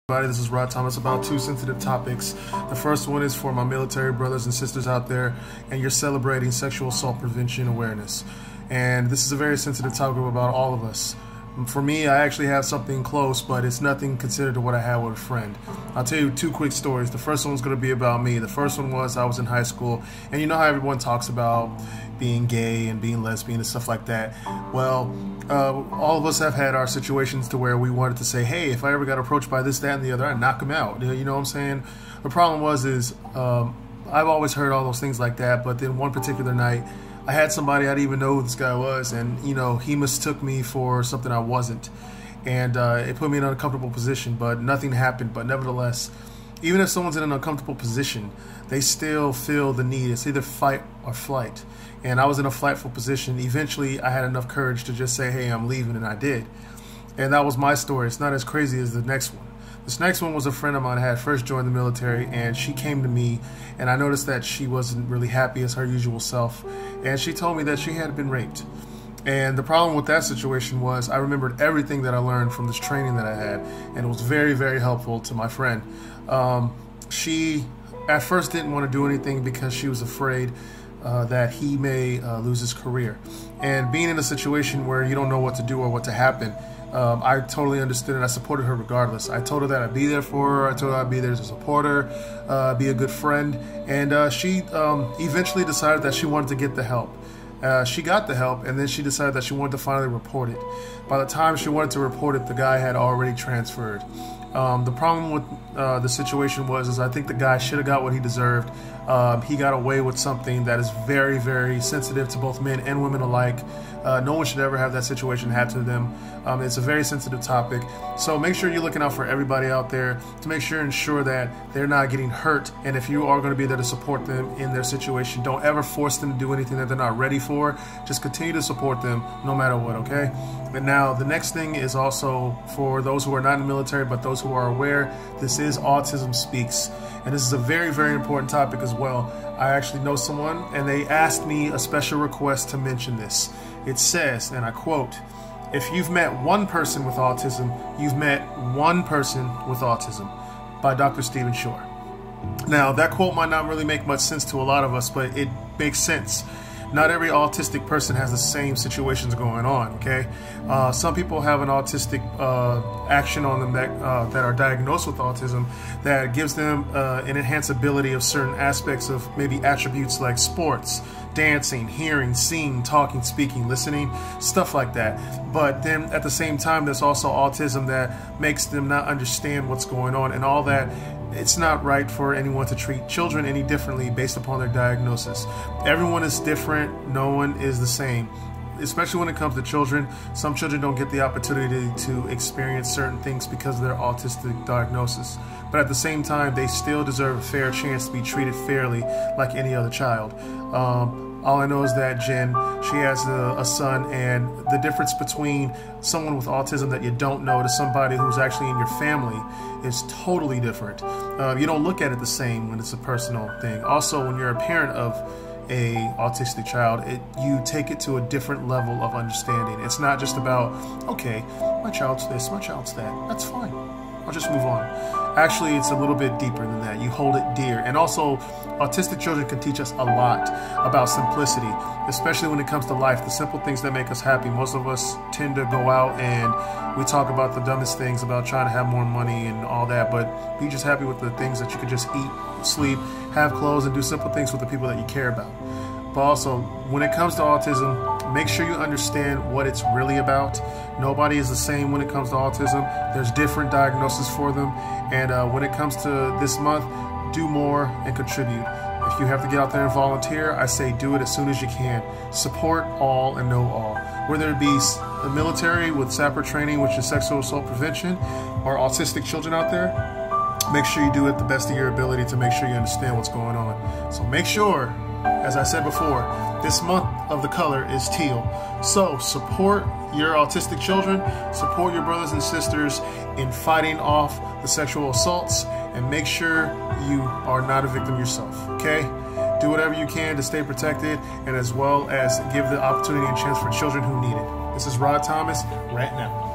Everybody, this is Rod Thomas about two sensitive topics. The first one is for my military brothers and sisters out there, and you're celebrating sexual assault prevention awareness. And this is a very sensitive topic about all of us. For me, I actually have something close, but it's nothing considered to what I had with a friend. I'll tell you two quick stories. The first one's going to be about me. The first one was I was in high school, and you know how everyone talks about being gay and being lesbian and stuff like that. Well, all of us have had our situations to where we wanted to say, hey, if I ever got approached by this, that, and the other, I'd knock him out. You know what I'm saying? The problem is I've always heard all those things like that, but then one particular night, I had somebody, I didn't even know who this guy was, and he mistook me for something I wasn't, and it put me in an uncomfortable position, but nothing happened. But nevertheless, even if someone's in an uncomfortable position, they still feel the need. It's either fight or flight, and I was in a flightful position. Eventually, I had enough courage to just say, hey, I'm leaving, and I did, and that was my story. It's not as crazy as the next one. This next one was a friend of mine. I had first joined the military, and she came to me, and I noticed that she wasn't really happy as her usual self, and she told me that she had been raped. And the problem with that situation was I remembered everything that I learned from this training that I had, and it was very, very helpful to my friend. She at first didn't want to do anything because she was afraid that he may lose his career. And being in a situation where you don't know what to do or what to happen, I totally understood, and I supported her regardless. I told her that I'd be there for her. I told her I'd be there to support her, be a good friend, and she eventually decided that she wanted to get the help. She got the help, and then she decided that she wanted to finally report it. By the time she wanted to report it, the guy had already transferred. The problem with the situation was I think the guy should have got what he deserved. He got away with something that is very, very sensitive to both men and women alike. No one should ever have that situation happen to them. It's a very sensitive topic. So make sure you're looking out for everybody out there to make sure and ensure that they're not getting hurt. And if you are going to be there to support them in their situation, don't ever force them to do anything that they're not ready for. Just continue to support them no matter what, okay? And now the next thing is also for those who are not in the military, but those who are aware, this is Autism Speaks. And this is a very, very important topic as well. I actually know someone, and they asked me a special request to mention this. It says, and I quote, "If you've met one person with autism, you've met one person with autism," by Dr. Stephen Shore. Now, that quote might not really make much sense to a lot of us, but it makes sense. Not every autistic person has the same situations going on, okay? Some people have an autistic action on them that are diagnosed with autism that gives them an enhanced ability of certain aspects of maybe attributes like sports, dancing, hearing, seeing, talking, speaking, listening, stuff like that. But then at the same time, there's also autism that makes them not understand what's going on and all that. It's not right for anyone to treat children any differently based upon their diagnosis. Everyone is different. No one is the same. Especially when it comes to children, some children don't get the opportunity to experience certain things because of their autistic diagnosis. But at the same time, they still deserve a fair chance to be treated fairly like any other child. All I know is that Jen, she has a son, and the difference between someone with autism that you don't know to somebody who's actually in your family is totally different. You don't look at it the same when it's a personal thing. Also, when you're a parent of a autistic child, you take it to a different level of understanding. It's not just about, okay, my child's this, my child's that. That's fine. I'll just move on. Actually, it's a little bit deeper than that. You hold it dear. And also, autistic children can teach us a lot about simplicity, especially when it comes to life, the simple things that make us happy. Most of us tend to go out and we talk about the dumbest things, about trying to have more money and all that, but be just happy with the things that you can just eat, sleep, have clothes, and do simple things with the people that you care about. But also, when it comes to autism, make sure you understand what it's really about. Nobody is the same when it comes to autism. There's different diagnoses for them. And when it comes to this month, do more and contribute. If you have to get out there and volunteer, I say do it as soon as you can. Support all and know all. Whether it be the military with SAPR training, which is sexual assault prevention, or autistic children out there, make sure you do it the best of your ability to make sure you understand what's going on. So make sure, as I said before, this month of the color is teal. So support your autistic children, support your brothers and sisters in fighting off the sexual assaults, and make sure you are not a victim yourself, okay? Do whatever you can to stay protected, and as well as give the opportunity and chance for children who need it. This is Rod Thomas, right now.